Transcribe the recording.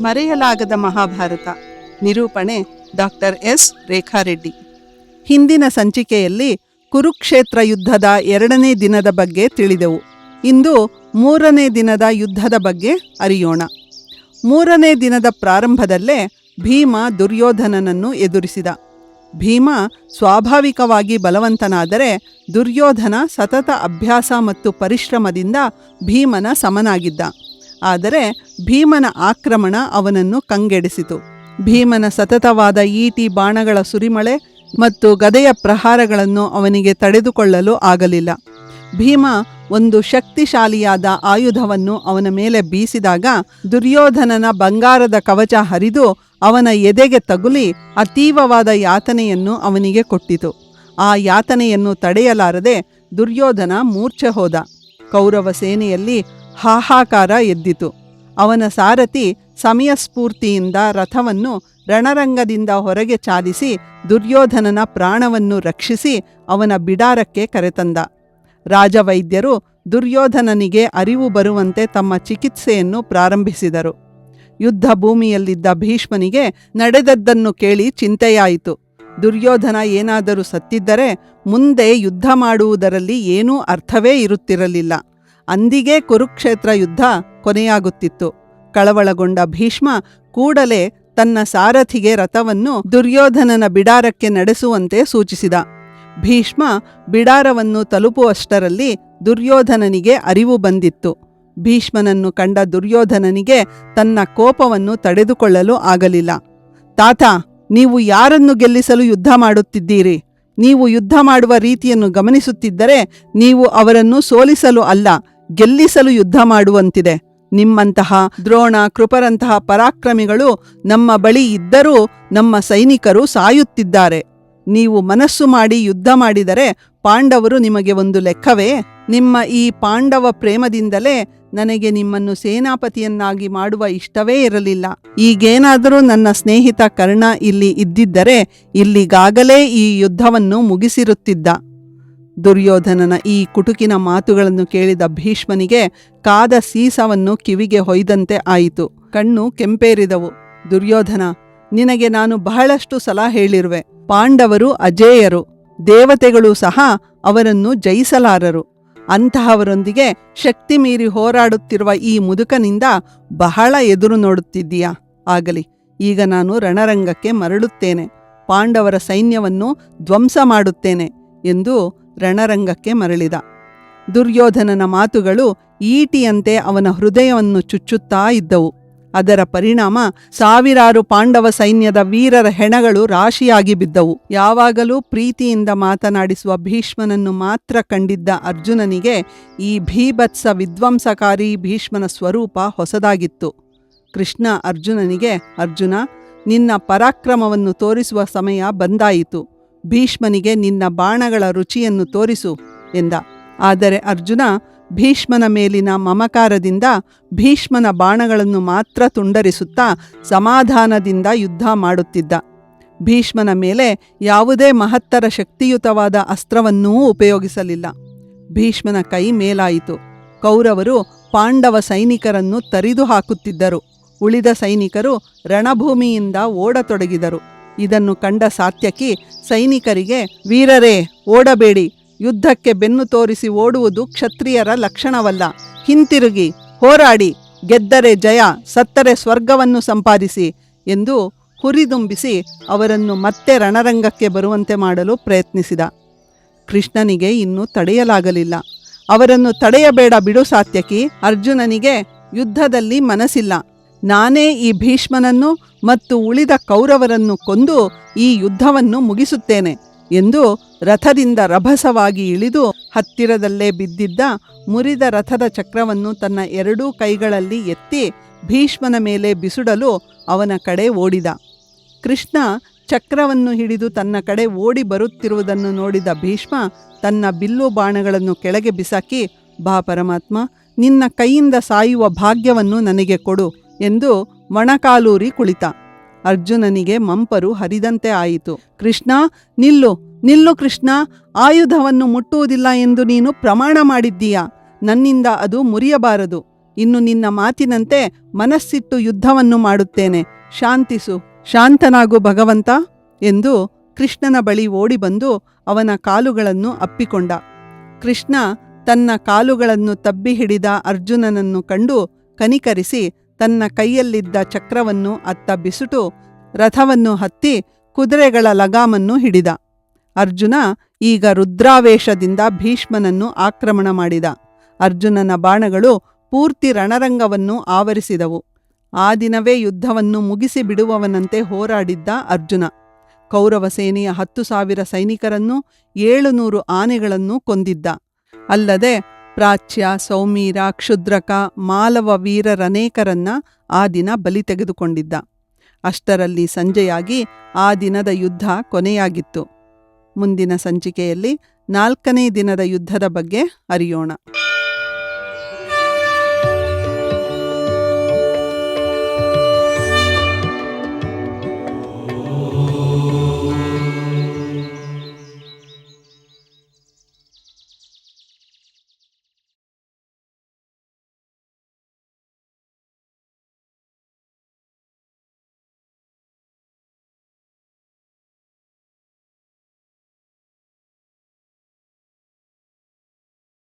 ಮರೆಯಲಾಗದ ಮಹಾಭಾರತ. ನಿರೂಪಣೆ doctor S ರೇಖಾರೆಡ್ಡಿ. ಹಿಂದಿನ ಸಂಚಿಕೆಯಲ್ಲಿ ಕುರುಕ್ಷೇತ್ರ ಯುದ್ಧದ 2ನೇ ದಿನದ ಬಗ್ಗೆ ತಿಳಿದೆವು. ಇಂದು 3ನೇ ದಿನದ ಯುದ್ಧದ ಬಗ್ಗೆ ಅರಿಯೋಣ. 3ನೇ ದಿನದ ಪ್ರಾರಂಭದಲ್ಲೇ ಭೀಮ ದುರ್ಯೋಧನನನ್ನು ಎದುರಿಸಿದ. ಭೀಮ ಸ್ವಾಭಾವಿಕವಾಗಿ ಬಲವಂತನಾದರೆ ದುರ್ಯೋಧನ ಸತತ ಅಭ್ಯಾಸ ಮತ್ತು ಪರಿಶ್ರಮದಿಂದ ಭೀಮನ ಸಮನಾಗಿದ್ದ. ಆದರೆ ಭೀಮನ ಆಕ್ರಮಣ ಅವನನ್ನು ಕಂಗೆಡಿಸಿತು. ಭೀಮನ ಸತತವಾದ ಈಟಿ ಬಾಣಗಳ ಸುರಿಮಳೆ ಮತ್ತು ಗದೆಯ ಪ್ರಹಾರಗಳನ್ನು ಅವನಿಗೆ ತಡೆದುಕೊಳ್ಳಲು ಆಗಲಿಲ್ಲ. ಭೀಮ ಒಂದು ಶಕ್ತಿಶಾಲಿಯಾದ ಆಯುಧವನ್ನು ಅವನ ಮೇಲೆ ಬೀಸಿದಾಗ ದುರ್ಯೋಧನನ ಬಂಗಾರದ ಕವಚ ಹರಿದು ಅವನ ಎದೆಗೆ ತಗುಲಿ ಅತೀವವಾದ ಯಾತನೆಯನ್ನು ಅವನಿಗೆ ಕೊಟ್ಟಿತು. ಆ ಯಾತನೆಯನ್ನು ತಡೆಯಲಾರದೆ ದುರ್ಯೋಧನ ಮೂರ್ಛೆ ಹೋದ. ಕೌರವ ಸೇನೆಯಲ್ಲಿ ಹಾಹಾಕಾರ ಎದ್ದಿತು. ಅವನ ಸಾರಥಿ ಸಮಯಸ್ಫೂರ್ತಿಯಿಂದ ರಥವನ್ನು ರಣರಂಗದಿಂದ ಹೊರಗೆ ಚಾಲಿಸಿ ದುರ್ಯೋಧನನ ಪ್ರಾಣವನ್ನು ರಕ್ಷಿಸಿ ಅವನ ಬಿಡಾರಕ್ಕೆ ಕರೆತಂದ. ರಾಜವೈದ್ಯರು ದುರ್ಯೋಧನನಿಗೆ ಅರಿವು ಬರುವಂತೆ ತಮ್ಮ ಚಿಕಿತ್ಸೆಯನ್ನು ಪ್ರಾರಂಭಿಸಿದರು. ಯುದ್ಧ ಭೂಮಿಯಲ್ಲಿದ್ದ ಭೀಷ್ಮನಿಗೆ ನಡೆದದ್ದನ್ನು ಕೇಳಿ ಚಿಂತೆಯಾಯಿತು. ದುರ್ಯೋಧನ ಏನಾದರೂ ಸತ್ತಿದ್ದರೆ ಮುಂದೆ ಯುದ್ಧ ಮಾಡುವುದರಲ್ಲಿ ಏನೂ ಅರ್ಥವೇ ಇರುತ್ತಿರಲಿಲ್ಲ. ಅಂದಿಗೆ ಕುರುಕ್ಷೇತ್ರ ಯುದ್ಧ ಕೊನೆಯಾಗುತ್ತಿತ್ತು. ಕಳವಳಗೊಂಡ ಭೀಷ್ಮ ಕೂಡಲೇ ತನ್ನ ಸಾರಥಿಗೆ ರಥವನ್ನು ದುರ್ಯೋಧನನ ಬಿಡಾರಕ್ಕೆ ನಡೆಸುವಂತೆ ಸೂಚಿಸಿದ. ಭೀಷ್ಮ ಬಿಡಾರವನ್ನು ತಲುಪುವಷ್ಟರಲ್ಲಿ ದುರ್ಯೋಧನನಿಗೆ ಅರಿವು ಬಂದಿತ್ತು. ಭೀಷ್ಮನನ್ನು ಕಂಡ ದುರ್ಯೋಧನನಿಗೆ ತನ್ನ ಕೋಪವನ್ನು ತಡೆದುಕೊಳ್ಳಲು ಆಗಲಿಲ್ಲ. ತಾತ, ನೀವು ಯಾರನ್ನು ಗೆಲ್ಲಿಸಲು ಯುದ್ಧ ಮಾಡುತ್ತಿದ್ದೀರಿ? ನೀವು ಯುದ್ಧ ಮಾಡುವ ರೀತಿಯನ್ನು ಗಮನಿಸುತ್ತಿದ್ದರೆ ನೀವು ಅವರನ್ನು ಸೋಲಿಸಲು ಅಲ್ಲ, ಗೆಲ್ಲಿಸಲು ಯುದ್ಧ ಮಾಡುವಂತಿದೆ. ನಿಮ್ಮಂತಹ ದ್ರೋಣ, ಕೃಪರಂತಹ ಪರಾಕ್ರಮಿಗಳು ನಮ್ಮ ಬಳಿ ಇದ್ದರೂ ನಮ್ಮ ಸೈನಿಕರು ಸಾಯುತ್ತಿದ್ದಾರೆ. ನೀವು ಮನಸ್ಸು ಮಾಡಿ ಯುದ್ಧ ಮಾಡಿದರೆ ಪಾಂಡವರು ನಿಮಗೆ ಒಂದು ಲೆಕ್ಕವೇ? ನಿಮ್ಮ ಈ ಪಾಂಡವ ಪ್ರೇಮದಿಂದಲೇ ನನಗೆ ನಿಮ್ಮನ್ನು ಸೇನಾಪತಿಯನ್ನಾಗಿ ಮಾಡುವ ಇಷ್ಟವೇ ಇರಲಿಲ್ಲ. ಈಗೇನಾದರೂ ನನ್ನ ಸ್ನೇಹಿತ ಕರ್ಣ ಇಲ್ಲಿ ಇದ್ದಿದ್ದರೆ ಇಲ್ಲಿಗಾಗಲೇ ಈ ಯುದ್ಧವನ್ನು ಮುಗಿಸಿರುತ್ತಿದ್ದ. ದುರ್ಯೋಧನನ ಈ ಕುಟುಕಿನ ಮಾತುಗಳನ್ನು ಕೇಳಿದ ಭೀಷ್ಮನಿಗೆ ಕಾದ ಸೀಸವನ್ನು ಕಿವಿಗೆ ಹೊಯ್ದಂತೆ ಆಯಿತು. ಕಣ್ಣು ಕೆಂಪೇರಿದವು. ದುರ್ಯೋಧನ, ನಿನಗೆ ನಾನು ಬಹಳಷ್ಟು ಸಲ ಹೇಳಿರುವೆ, ಪಾಂಡವರು ಅಜೇಯರು. ದೇವತೆಗಳು ಸಹ ಅವರನ್ನು ಜಯಿಸಲಾರರು. ಅಂತಹವರೊಂದಿಗೆ ಶಕ್ತಿ ಮೀರಿ ಹೋರಾಡುತ್ತಿರುವ ಈ ಮುದುಕನಿಂದ ಬಹಳ ಎದುರು ನೋಡುತ್ತಿದ್ದೀಯಾ? ಆಗಲಿ, ಈಗ ನಾನು ರಣರಂಗಕ್ಕೆ ಮರಳುತ್ತೇನೆ. ಪಾಂಡವರ ಸೈನ್ಯವನ್ನು ಧ್ವಂಸ ಮಾಡುತ್ತೇನೆ ಎಂದು ರಣರಂಗಕ್ಕೆ ಮರಳಿದ. ದುರ್ಯೋಧನನ ಮಾತುಗಳು ಈಟಿಯಂತೆ ಅವನ ಹೃದಯವನ್ನು ಚುಚ್ಚುತ್ತಾ ಇದ್ದವು. ಅದರ ಪರಿಣಾಮ ಸಾವಿರಾರು ಪಾಂಡವ ಸೈನ್ಯದ ವೀರರ ಹೆಣಗಳು ರಾಶಿಯಾಗಿ ಬಿದ್ದವು. ಯಾವಾಗಲೂ ಪ್ರೀತಿಯಿಂದ ಮಾತನಾಡಿಸುವ ಭೀಷ್ಮನನ್ನು ಮಾತ್ರ ಕಂಡಿದ್ದ ಅರ್ಜುನನಿಗೆ ಈ ಭೀಭತ್ಸ ವಿಧ್ವಂಸಕಾರಿ ಭೀಷ್ಮನ ಸ್ವರೂಪ ಹೊಸದಾಗಿತ್ತು. ಕೃಷ್ಣ ಅರ್ಜುನನಿಗೆ, ಅರ್ಜುನ, ನಿನ್ನ ಪರಾಕ್ರಮವನ್ನು ತೋರಿಸುವ ಸಮಯ ಬಂದಾಯಿತು. ಭೀಷ್ಮನಿಗೆ ನಿನ್ನ ಬಾಣಗಳ ರುಚಿಯನ್ನು ತೋರಿಸು ಎಂದ. ಆದರೆ ಅರ್ಜುನ ಭೀಷ್ಮನ ಮೇಲಿನ ಮಮಕಾರದಿಂದ ಭೀಷ್ಮನ ಬಾಣಗಳನ್ನು ಮಾತ್ರ ತುಂಡರಿಸುತ್ತಾ ಸಮಾಧಾನದಿಂದ ಯುದ್ಧ ಮಾಡುತ್ತಿದ್ದ. ಭೀಷ್ಮನ ಮೇಲೆ ಯಾವುದೇ ಮಹತ್ತರ ಶಕ್ತಿಯುತವಾದ ಅಸ್ತ್ರವನ್ನೂ ಉಪಯೋಗಿಸಲಿಲ್ಲ. ಭೀಷ್ಮನ ಕೈ ಮೇಲಾಯಿತು. ಕೌರವರು ಪಾಂಡವ ಸೈನಿಕರನ್ನು ತರಿದು ಹಾಕುತ್ತಿದ್ದರು. ಉಳಿದ ಸೈನಿಕರು ರಣಭೂಮಿಯಿಂದ ಓಡತೊಡಗಿದರು. ಇದನ್ನು ಕಂಡ ಸಾತ್ಯಕಿ ಸೈನಿಕರಿಗೆ, ವೀರರೇ, ಓಡಬೇಡಿ. ಯುದ್ಧಕ್ಕೆ ಬೆನ್ನು ತೋರಿಸಿ ಓಡುವುದು ಕ್ಷತ್ರಿಯರ ಲಕ್ಷಣವಲ್ಲ. ಹಿಂತಿರುಗಿ, ಹೋರಾಡಿ. ಗೆದ್ದರೆ ಜಯ, ಸತ್ತರೆ ಸ್ವರ್ಗವನ್ನು ಸಂಪಾದಿಸಿ ಎಂದು ಹುರಿದುಂಬಿಸಿ ಅವರನ್ನು ಮತ್ತೆ ರಣರಂಗಕ್ಕೆ ಬರುವಂತೆ ಮಾಡಲು ಪ್ರಯತ್ನಿಸಿದ. ಕೃಷ್ಣನಿಗೆ ಇನ್ನೂ ತಡೆಯಲಾಗಲಿಲ್ಲ. ಅವರನ್ನು ತಡೆಯಬೇಡ ಬಿಡು ಸಾತ್ಯಕಿ. ಅರ್ಜುನನಿಗೆ ಯುದ್ಧದಲ್ಲಿ ಮನಸ್ಸಿಲ್ಲ. ನಾನೇ ಈ ಭೀಷ್ಮನನ್ನು ಮತ್ತು ಉಳಿದ ಕೌರವರನ್ನು ಕೊಂದು ಈ ಯುದ್ಧವನ್ನು ಮುಗಿಸುತ್ತೇನೆ ಎಂದು ರಥದಿಂದ ರಭಸವಾಗಿ ಇಳಿದು ಹತ್ತಿರದಲ್ಲೇ ಬಿದ್ದಿದ್ದ ಮುರಿದ ರಥದ ಚಕ್ರವನ್ನು ತನ್ನ 2 ಕೈಗಳಲ್ಲಿ ಎತ್ತಿ ಭೀಷ್ಮನ ಮೇಲೆ ಬಿಸುಡಲು ಅವನ ಕಡೆ ಓಡಿದ. ಕೃಷ್ಣ ಚಕ್ರವನ್ನು ಹಿಡಿದು ತನ್ನ ಕಡೆ ಓಡಿ ಬರುತ್ತಿರುವುದನ್ನು ನೋಡಿದ ಭೀಷ್ಮ ತನ್ನ ಬಿಲ್ಲು ಬಾಣಗಳನ್ನು ಕೆಳಗೆ ಬಿಸಾಕಿ, ಬಾ ಪರಮಾತ್ಮ, ನಿನ್ನ ಕೈಯಿಂದ ಸಾಯುವ ಭಾಗ್ಯವನ್ನು ನನಗೆ ಕೊಡು ಎಂದು ಮೊಣಕಾಲೂರಿ ಕುಳಿತ. ಅರ್ಜುನನಿಗೆ ಮಂಪರು ಹರಿದಂತೆ ಆಯಿತು. ಕೃಷ್ಣ, ನಿಲ್ಲು, ನಿಲ್ಲು ಕೃಷ್ಣ, ಆಯುಧವನ್ನು ಮುಟ್ಟುವುದಿಲ್ಲ ಎಂದು ನೀನು ಪ್ರಮಾಣ ಮಾಡಿದ್ದೀಯಾ. ನನ್ನಿಂದ ಅದು ಮುರಿಯಬಾರದು. ಇನ್ನು ನಿನ್ನ ಮಾತಿನಂತೆ ಮನಸ್ಸಿಟ್ಟು ಯುದ್ಧವನ್ನು ಮಾಡುತ್ತೇನೆ, ಶಾಂತಿಸು, ಶಾಂತನಾಗು ಭಗವಂತ ಎಂದು ಕೃಷ್ಣನ ಬಳಿ ಓಡಿಬಂದು ಅವನ ಕಾಲುಗಳನ್ನು ಅಪ್ಪಿಕೊಂಡ. ಕೃಷ್ಣ ತನ್ನ ಕಾಲುಗಳನ್ನು ತಬ್ಬಿ ಹಿಡಿದ ಅರ್ಜುನನನ್ನು ಕಂಡು ಕನಿಕರಿಸಿ ತನ್ನ ಕೈಯಲ್ಲಿದ್ದ ಚಕ್ರವನ್ನು ಅತ್ತ ಬಿಸುಟು ರಥವನ್ನು ಹತ್ತಿ ಕುದುರೆಗಳ ಲಗಾಮನ್ನು ಹಿಡಿದ. ಅರ್ಜುನ ಈಗ ರುದ್ರಾವೇಶದಿಂದ ಭೀಷ್ಮನನ್ನು ಆಕ್ರಮಣ ಮಾಡಿದ. ಅರ್ಜುನನ ಬಾಣಗಳು ಪೂರ್ತಿ ರಣರಂಗವನ್ನು ಆವರಿಸಿದವು. ಆ ದಿನವೇ ಯುದ್ಧವನ್ನು ಮುಗಿಸಿ ಬಿಡುವವನಂತೆ ಹೋರಾಡಿದ್ದ ಅರ್ಜುನ ಕೌರವ ಸೇನೆಯ 10,000 ಸೈನಿಕರನ್ನೂ 700 ಆನೆಗಳನ್ನೂ ಕೊಂದಿದ್ದ. ಅಲ್ಲದೆ ಪ್ರಾಚ್ಯ, ಸೌಮೀರ, ಕ್ಷುದ್ರಕ, ಮಾಲವ ವೀರರನೇಕರನ್ನ ಆ ದಿನ ಬಲಿ ತೆಗೆದುಕೊಂಡಿದ್ದ. ಅಷ್ಟರಲ್ಲಿ ಸಂಜೆಯಾಗಿ ಆ ದಿನದ ಯುದ್ಧ ಕೊನೆಯಾಗಿತ್ತು. ಮುಂದಿನ ಸಂಚಿಕೆಯಲ್ಲಿ 4ನೇ ದಿನದ ಯುದ್ಧದ ಬಗ್ಗೆ ಅರಿಯೋಣ.